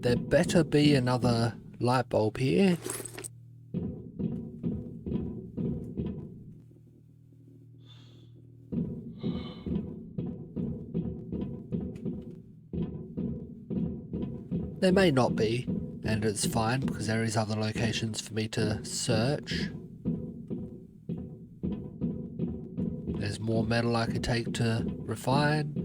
There better be another light bulb here. There may not be, and it's fine because there is other locations for me to search. There's more metal I could take to refine.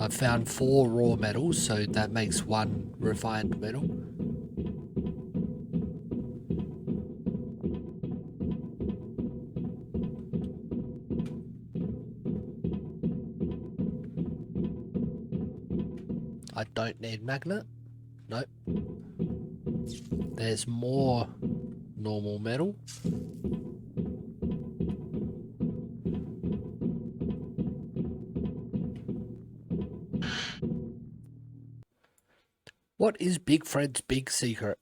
I've found 4 raw metals, so that makes 1 refined metal. I don't need magnet. Nope. There's more normal metal. What is Big Fred's big secret?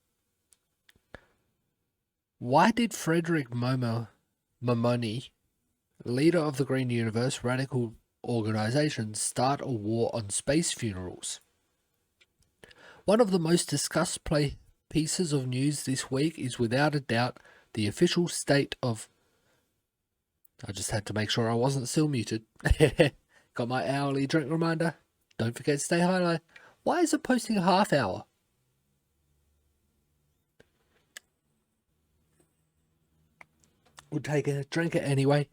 Why did Frederick Momoni, leader of the Green Universe radical organization, start a war on space funerals? One of the most discussed pieces of news this week is without a doubt the official state of... I just had to make sure I wasn't still muted. Got my hourly drink reminder. Don't forget to stay high. Why is it posting a half hour? We'll take a drink it anyway.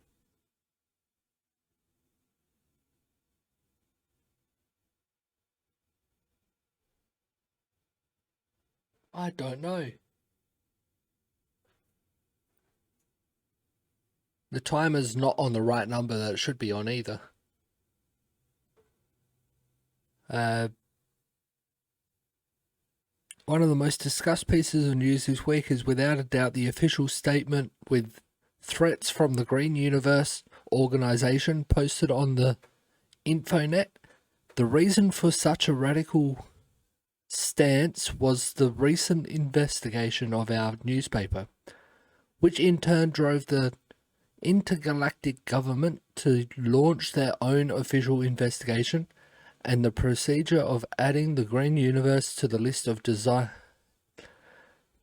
I don't know. The timer's not on the right number that it should be on either. One of the most discussed pieces of news this week is without a doubt the official statement with threats from the Green Universe organization posted on the Infonet. The reason for such a radical stance was the recent investigation of our newspaper, which in turn drove the intergalactic government to launch their own official investigation and the procedure of adding the Green Universe to the list of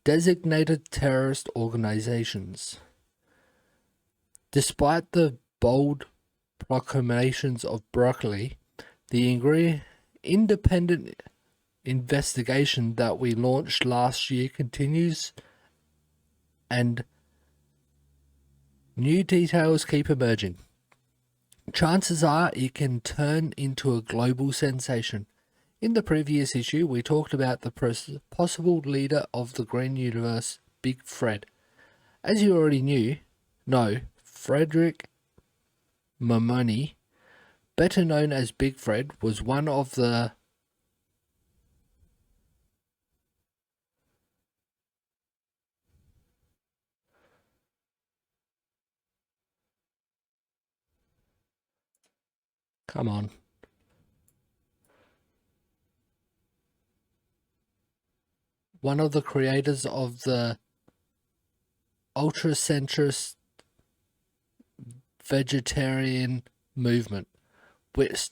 designated terrorist organizations. Despite the bold proclamations of Broccoli, the independent investigation that we launched last year continues, and new details keep emerging. Chances are it can turn into a global sensation. In the previous issue, we talked about the possible leader of the Green Universe, Big Fred. As you already know, Frederick Momoni, better known as Big Fred, was one of the one of the creators of the ultra-centrist vegetarian movement, which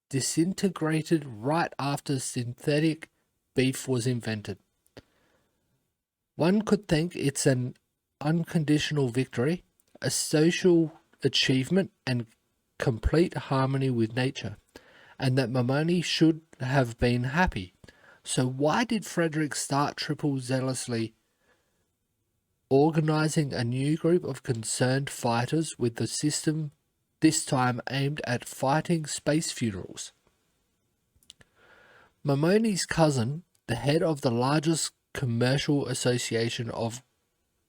disintegrated right after synthetic beef was invented. One could think it's an unconditional victory, a social achievement and complete harmony with nature, and that Momoni should have been happy. So why did Frederick start triple zealously organizing a new group of concerned fighters with the system, this time aimed at fighting space funerals? Momoni's cousin, the head of the largest commercial association of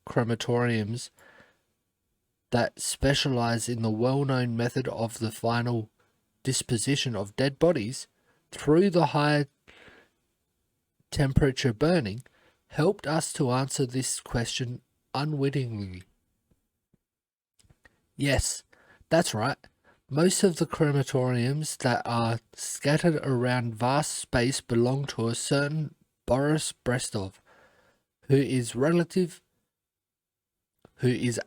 crematoriums that specialize in the well-known method of the final disposition of dead bodies through the high temperature burning, helped us to answer this question unwittingly. Yes, that's right. Most of the crematoriums that are scattered around vast space belong to a certain Boris Brestov, who is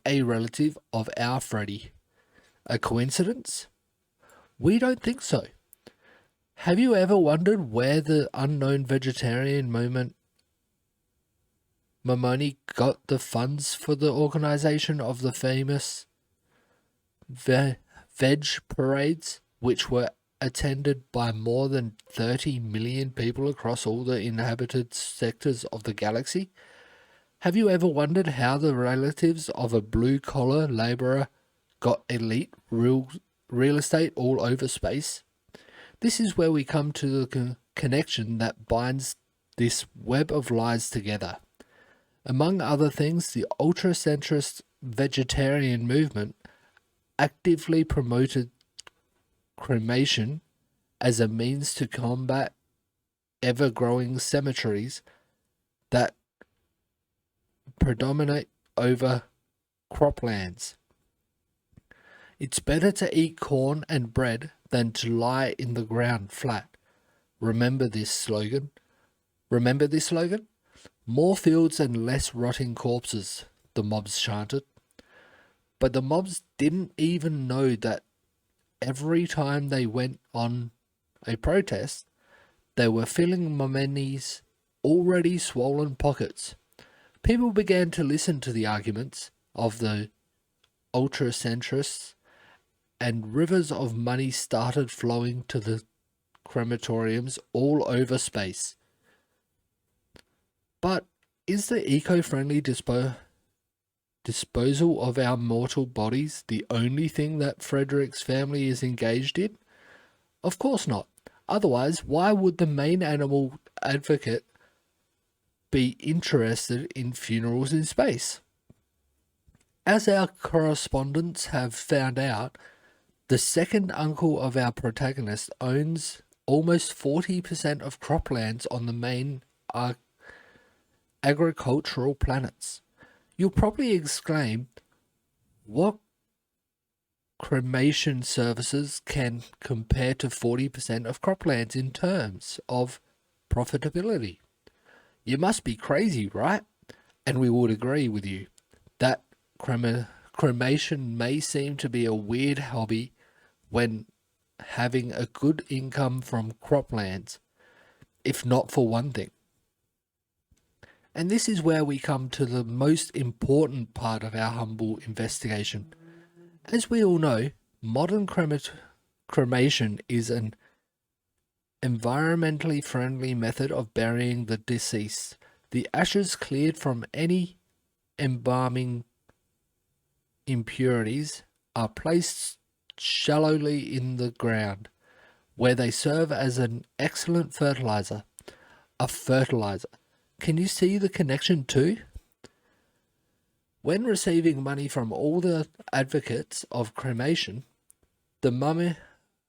a relative of our Freddy. A coincidence? We don't think so. Have you ever wondered where the unknown vegetarian Mamoni got the funds for the organization of the famous veg parades, which were attended by more than 30 million people across all the inhabited sectors of the galaxy? Have you ever wondered how the relatives of a blue-collar laborer got elite real estate all over space? This is where we come to the connection that binds this web of lies together. Among other things, the ultra-centrist vegetarian movement actively promoted cremation as a means to combat ever-growing cemeteries that predominate over croplands. It's better to eat corn and bread than to lie in the ground flat. Remember this slogan? Remember this slogan? More fields and less rotting corpses, the mobs chanted. But the mobs didn't even know that every time they went on a protest, they were filling Momeni's already swollen pockets. People began to listen to the arguments of the ultra-centrists, and rivers of money started flowing to the crematoriums all over space. But is the eco-friendly disposal of our mortal bodies the only thing that Frederick's family is engaged in? Of course not. Otherwise, why would the main animal advocate be interested in funerals in space? As our correspondents have found out, the second uncle of our protagonist owns almost 40% of croplands on the main agricultural planets. You'll probably exclaim, what cremation services can compare to 40% of croplands in terms of profitability? You must be crazy, right? And we would agree with you that cremation may seem to be a weird hobby when having a good income from croplands, if not for one thing. And this is where we come to the most important part of our humble investigation. As we all know, modern cremation is an environmentally friendly method of burying the deceased. The ashes cleared from any embalming impurities are placed shallowly in the ground, where they serve as an excellent fertilizer. A fertilizer. Can you see the connection too? When receiving money from all the advocates of cremation, the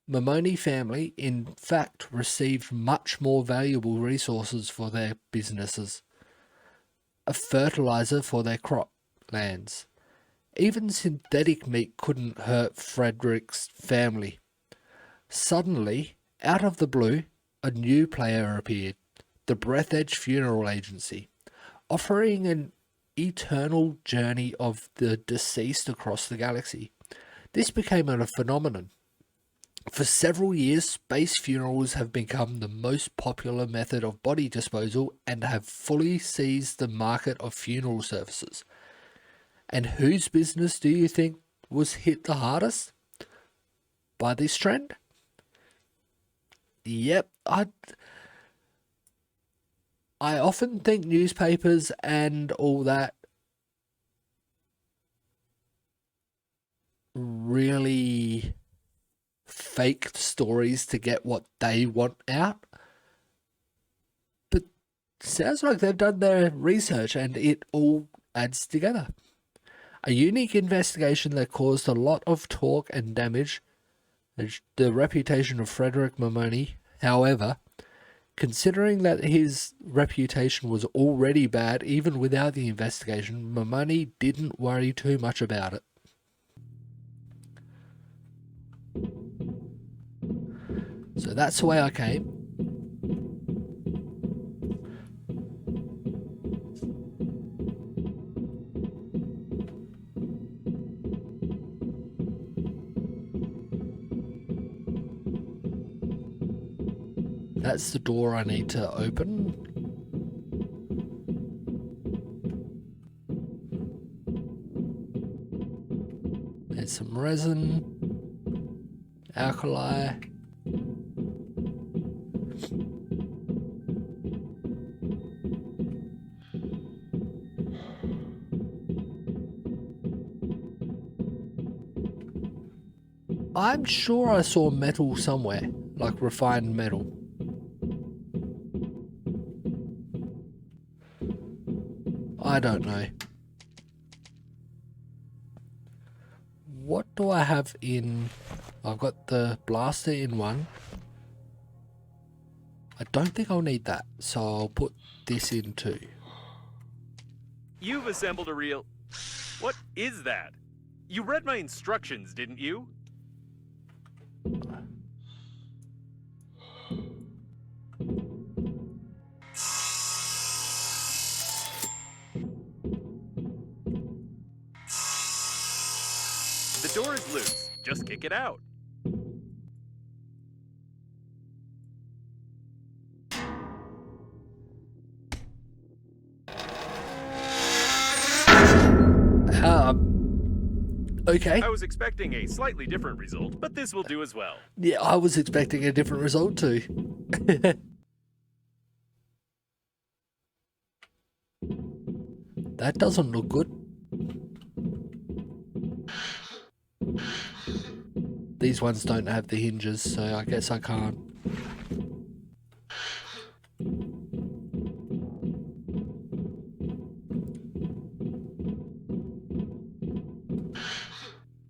Mamoni family in fact received much more valuable resources for their businesses. A fertilizer for their crop lands. Even synthetic meat couldn't hurt Frederick's family. Suddenly, out of the blue, a new player appeared, the Breathedge Funeral Agency, offering an eternal journey of the deceased across the galaxy. This became a phenomenon. For several years, space funerals have become the most popular method of body disposal and have fully seized the market of funeral services. And whose business do you think was hit the hardest by this trend? Yep, I often think newspapers and all that really fake stories to get what they want out. But sounds like they've done their research and it all adds together. A unique investigation that caused a lot of talk and damage the reputation of Frederick Mamoni. However, considering that his reputation was already bad even without the investigation, Mamoni didn't worry too much about it. So that's the way I came. That's the door I need to open. There's some resin, alkali. I'm sure I saw metal somewhere, like refined metal. I don't know. What do I have in... I've got the blaster in one. I don't think I'll need that, so I'll put this in too. You've assembled a real... What is that? You read my instructions, didn't you? The door is loose. Just kick it out. Okay. I was expecting a slightly different result, but this will do as well. Yeah, I was expecting a different result too. That doesn't look good. These ones don't have the hinges, so I guess I can't.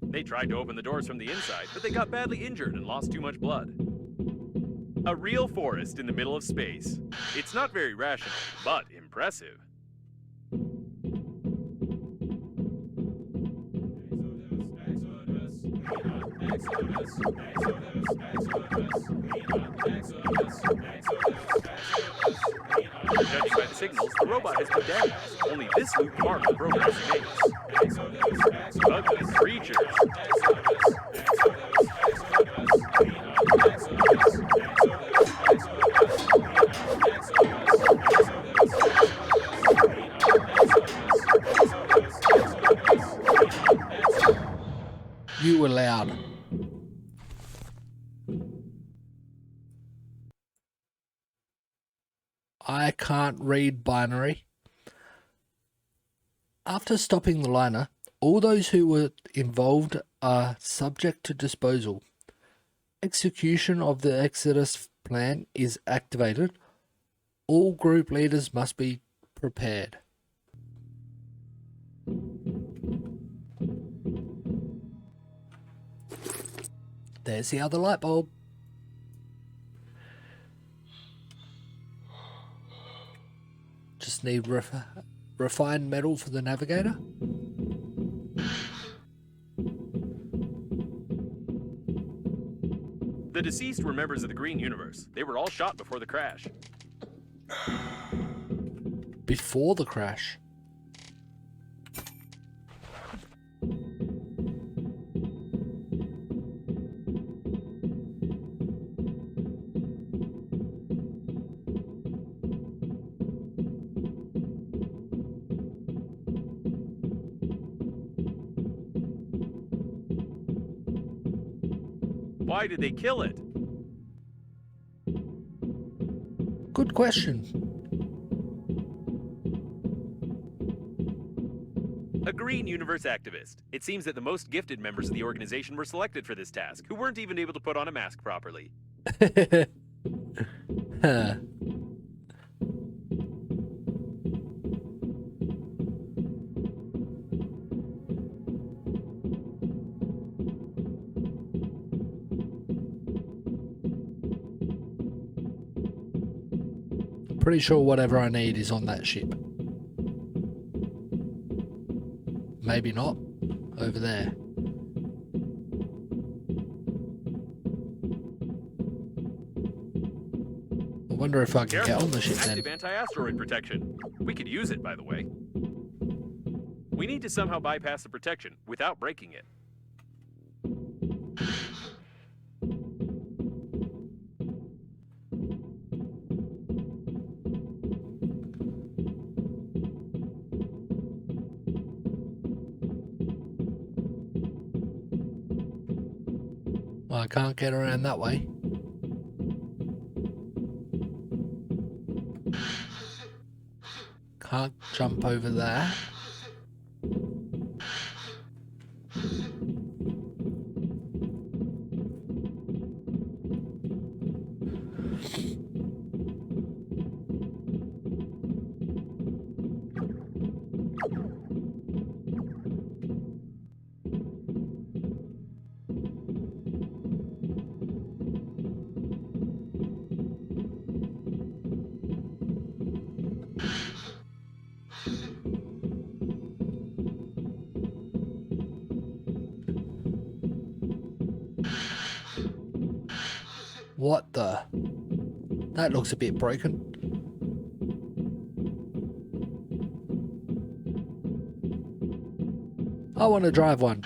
They tried to open the doors from the inside, but they got badly injured and lost too much blood. A real forest in the middle of space. It's not very rational, but impressive. Judging by the signals, the robot has been damaged. Only this loop mark of progress remains. Ugly creatures. You were loud. I can't read binary. After stopping the liner, all those who were involved are subject to disposal. Execution of the Exodus plan is activated. All group leaders must be prepared. There's the other light bulb. Just need refined metal for the navigator. The deceased were members of the Green Universe. They were all shot before the crash. Before the crash? Why did they kill it? Good question. A Green Universe activist. It seems that the most gifted members of the organization were selected for this task, who weren't even able to put on a mask properly. Huh. Pretty sure whatever I need is on that ship. Maybe not. Over there. I wonder if I can get on the ship then. Active anti-asteroid protection. We could use it, by the way. We need to somehow bypass the protection without breaking it. I can't get around that way. Can't jump over there. What the? That looks a bit broken. I want to drive one.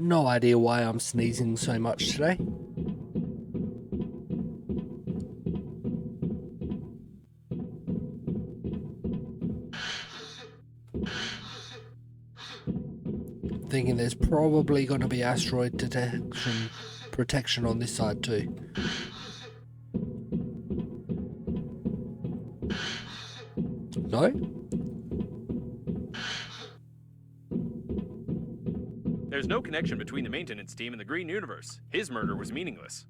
No idea why I'm sneezing so much today. Thinking there's probably going to be asteroid protection on this side too. No? There's no connection between the maintenance team and the Green Universe. His murder was meaningless.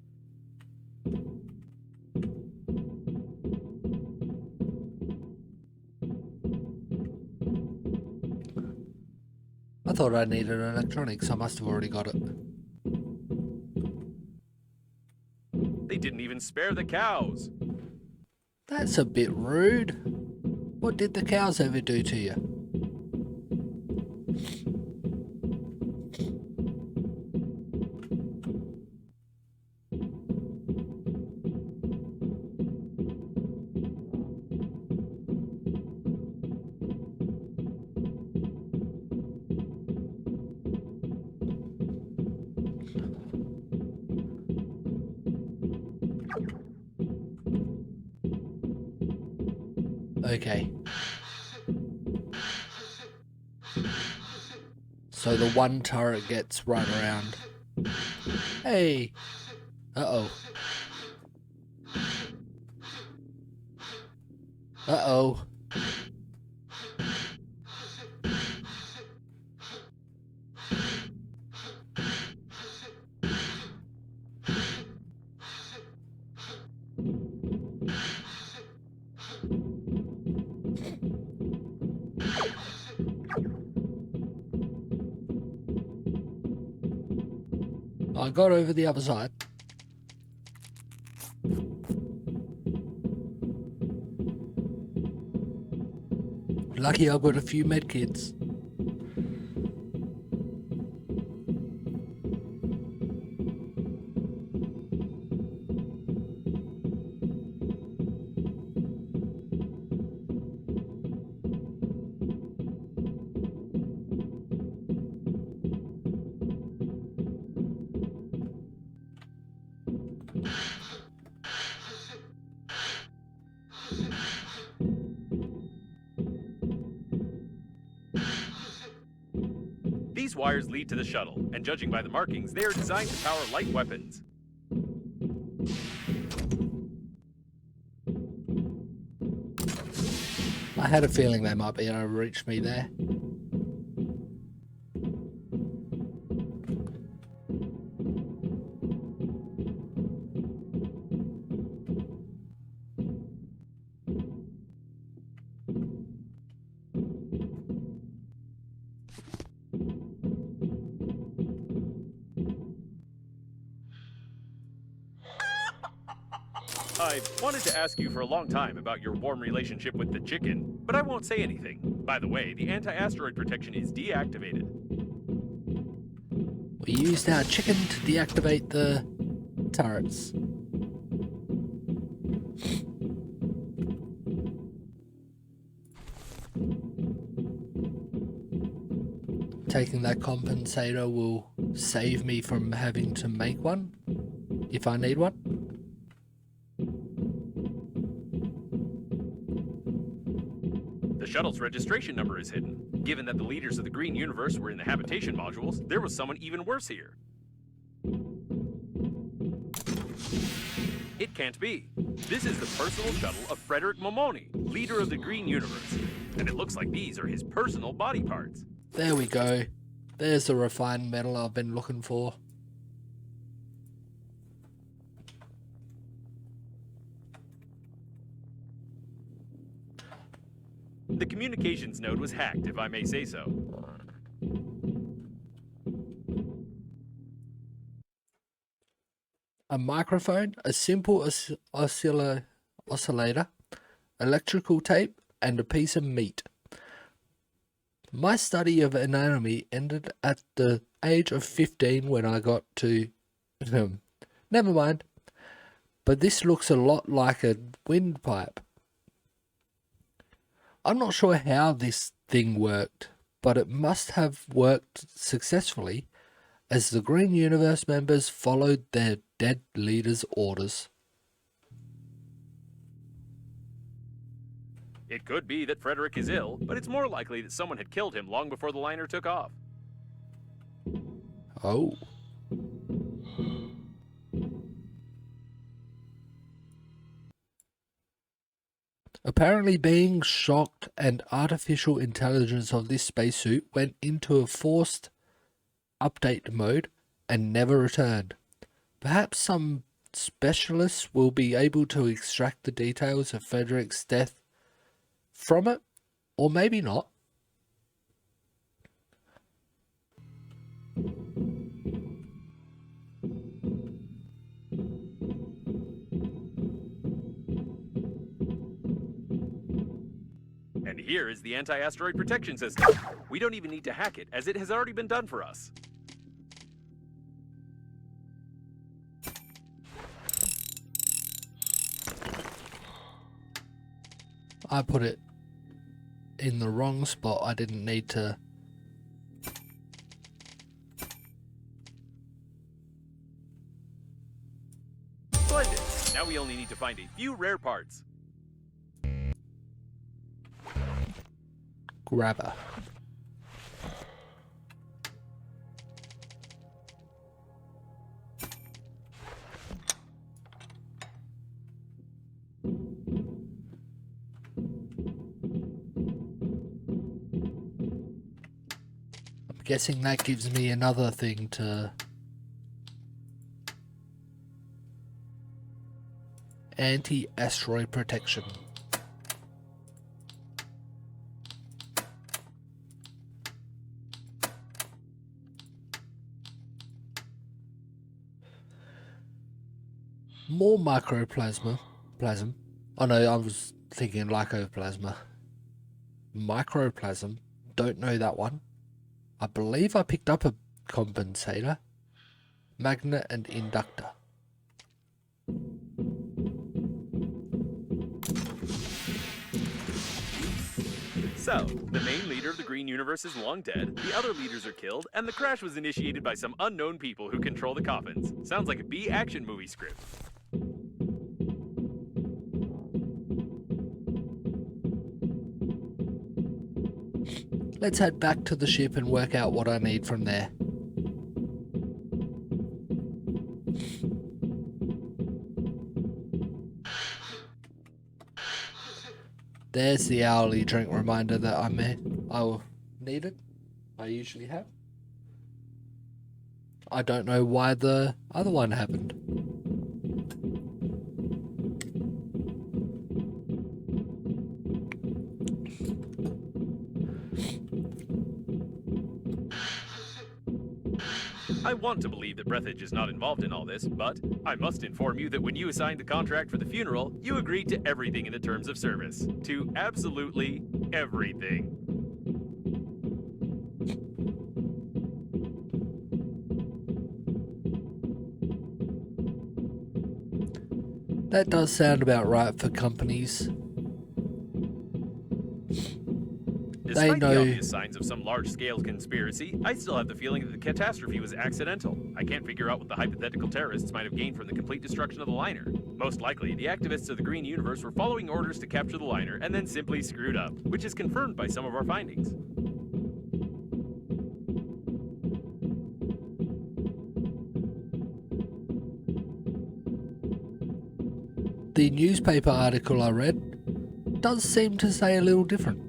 I thought I needed electronics. I must have already got it. They didn't even spare the cows. That's a bit rude. What did the cows ever do to you? Okay. So the one turret gets run around. Hey! Uh-oh. Uh-oh. I got over the other side. Lucky I've got a few medkits. These wires lead to the shuttle, and judging by the markings, they are designed to power light weapons. I had a feeling they might be able to reach me there. I've wanted to ask you for a long time about your warm relationship with the chicken, but I won't say anything. By the way, the anti-asteroid protection is deactivated. We used our chicken to deactivate the turrets. taking that compensator will save me from having to make one if I need one. The shuttle's registration number is hidden. Given that the leaders of the Green Universe were in the habitation modules, there was someone even worse here. It can't be. This is the personal shuttle of Frederick Momoni, leader of the Green Universe. And it looks like these are his personal body parts. There we go. There's the refined metal I've been looking for. The communications node was hacked, if I may say so. A microphone, a simple oscillator, electrical tape, and a piece of meat. My study of anatomy ended at the age of 15 when I got to... never mind. But this looks a lot like a windpipe. I'm not sure how this thing worked, but it must have worked successfully as the Green Universe members followed their dead leader's orders. It could be that Frederick is ill, but it's more likely that someone had killed him long before the liner took off. Oh. Apparently being shocked and artificial intelligence of this spacesuit went into a forced update mode and never returned. Perhaps some specialists will be able to extract the details of Frederick's death from it, or maybe not. And here is the anti-asteroid protection system. We don't even need to hack it, as it has already been done for us. I put it in the wrong spot. I didn't need to. Splendid. Now we only need to find a few rare parts. Grabber. I'm guessing that gives me another thing to... Anti-asteroid protection. More microplasm. Oh no, I was thinking lycoplasma. Microplasm. Don't know that one. I believe I picked up a compensator, magnet and inductor. So, the main leader of the Green Universe is long dead, the other leaders are killed, and the crash was initiated by some unknown people who control the coffins. Sounds like a B action movie script. Let's head back to the ship and work out what I need from there. There's the hourly drink reminder that I will need it. I usually have. I don't know why the other one happened. I want to believe that Breathedge is not involved in all this, but I must inform you that when you assigned the contract for the funeral, you agreed to everything in the terms of service. To absolutely everything. That does sound about right for companies. Despite know- the obvious signs of some large-scale conspiracy, I still have the feeling that the catastrophe was accidental. I can't figure out what the hypothetical terrorists might have gained from the complete destruction of the liner. Most likely, the activists of the Green Universe were following orders to capture the liner and then simply screwed up, which is confirmed by some of our findings. The newspaper article I read does seem to say a little different.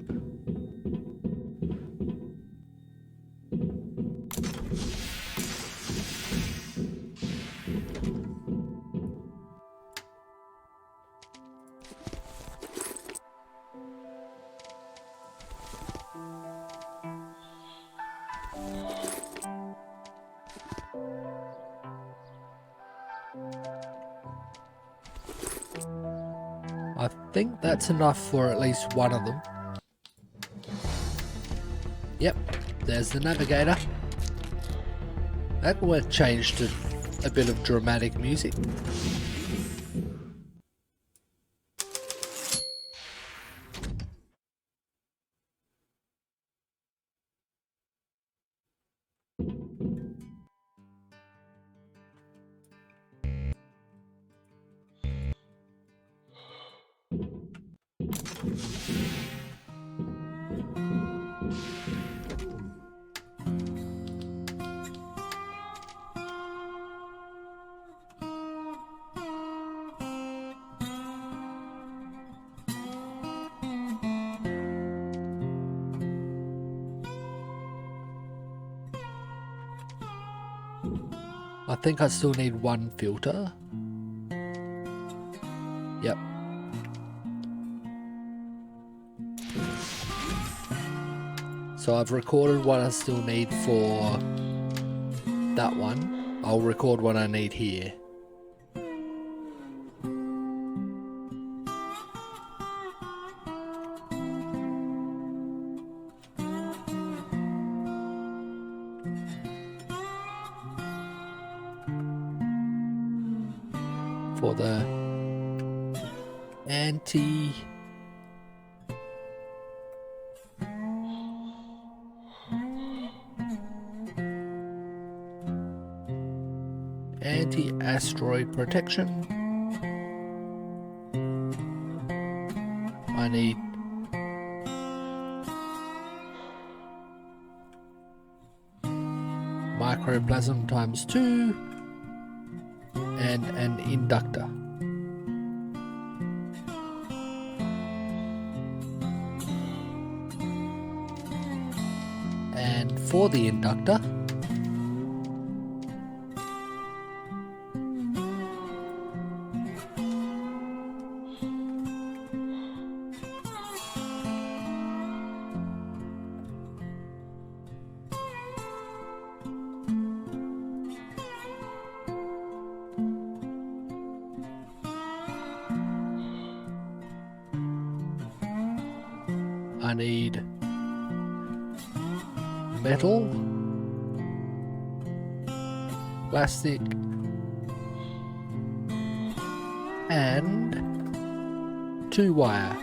I think that's enough for at least one of them. Yep, there's the navigator. That would change to a bit of dramatic music. I think I still need one filter. Yep. So I've recorded what I still need for that one. I'll record what I need here. For the anti-asteroid protection, I need microplasm times 2 and an inductor. And for the inductor, I need metal, plastic, and 2 wire,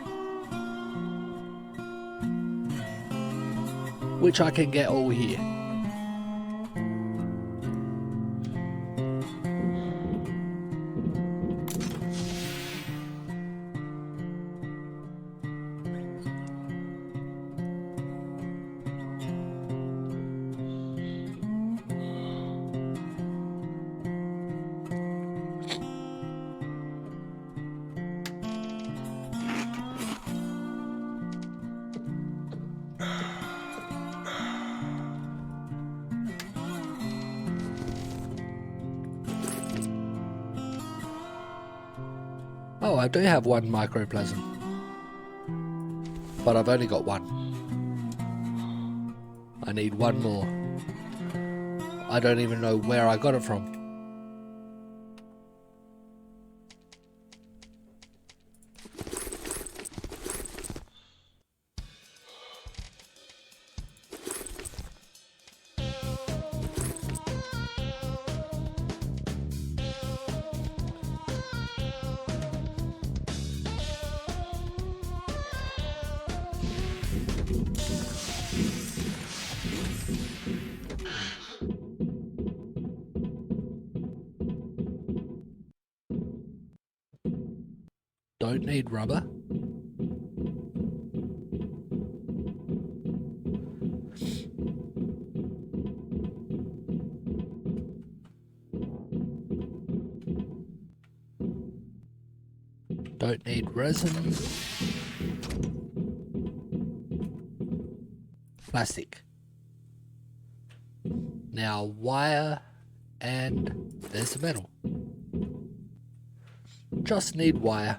which I can get all here. Oh, I do have one microplasm, but I've only got one. I need one more. I don't even know where I got it from. Don't need rubber. Don't need resin. Plastic. Now wire, and there's the metal. Just need wire.